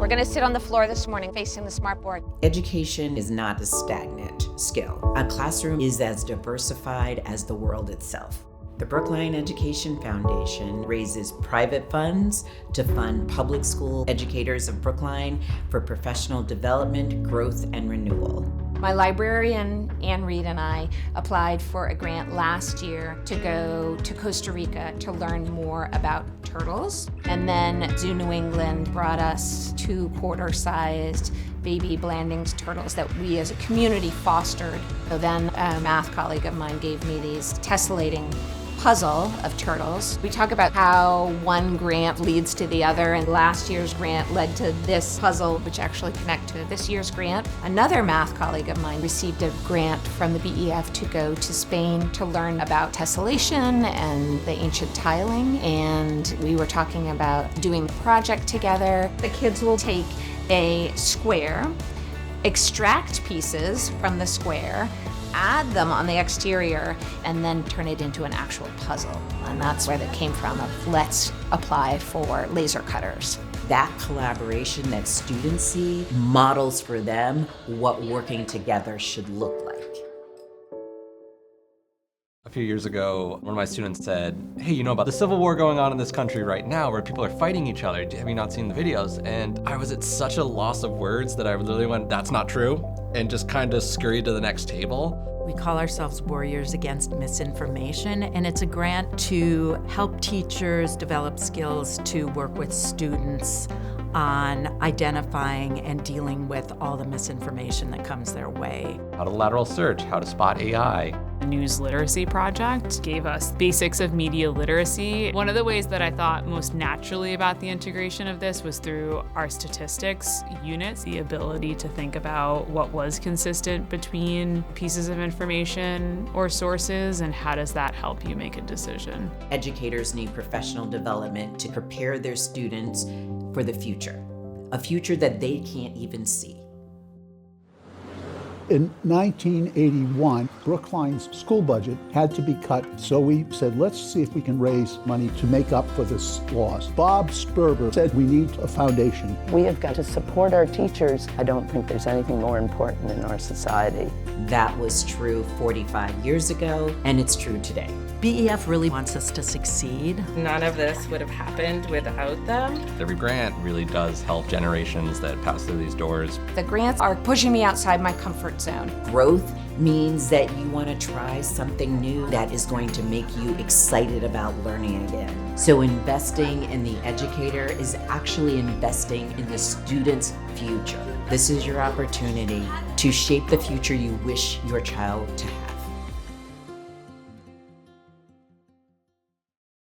We're gonna sit on the floor this morning facing the smartboard. Education is not a stagnant skill. A classroom is as diversified as the world itself. The Brookline Education Foundation raises private funds to fund public school educators of Brookline for professional development, growth, and renewal. My librarian, Ann Reed, and I applied for a grant last year to go to Costa Rica to learn more about turtles. And then Zoo New England brought us 2 quarter-sized baby Blandings turtles that we as a community fostered. So then a math colleague of mine gave me these tessellating puzzle of turtles. We talk about how one grant leads to the other, and last year's grant led to this puzzle, which actually connect to this year's grant. Another math colleague of mine received a grant from the BEF to go to Spain to learn about tessellation and the ancient tiling, and we were talking about doing the project together. The kids will take a square, extract pieces from the square, add them on the exterior, and then turn it into an actual puzzle. And that's where that came from, of let's apply for laser cutters. That collaboration that students see models for them what working together should look like. A few years ago, one of my students said, hey, you know about the civil war going on in this country right now where people are fighting each other? Have you not seen the videos? And I was at such a loss of words that I literally went, that's not true, and just kind of scurried to the next table. We call ourselves Warriors Against Misinformation, and it's a grant to help teachers develop skills to work with students on identifying and dealing with all the misinformation that comes their way. How to lateral search, how to spot AI. The News Literacy Project gave us basics of media literacy. One of the ways that I thought most naturally about the integration of this was through our statistics units, the ability to think about what was consistent between pieces of information or sources, and how does that help you make a decision. Educators need professional development to prepare their students for the future, a future that they can't even see. In 1981, Brookline's school budget had to be cut, so we said, let's see if we can raise money to make up for this loss. Bob Sperber said we need a foundation. We have got to support our teachers. I don't think there's anything more important in our society. That was true 45 years ago, and it's true today. BEF really wants us to succeed. None of this would have happened without them. Every grant really does help generations that pass through these doors. The grants are pushing me outside my comfort zone. Growth means that you want to try something new that is going to make you excited about learning again. So investing in the educator is actually investing in the student's future. This is your opportunity to shape the future you wish your child to have.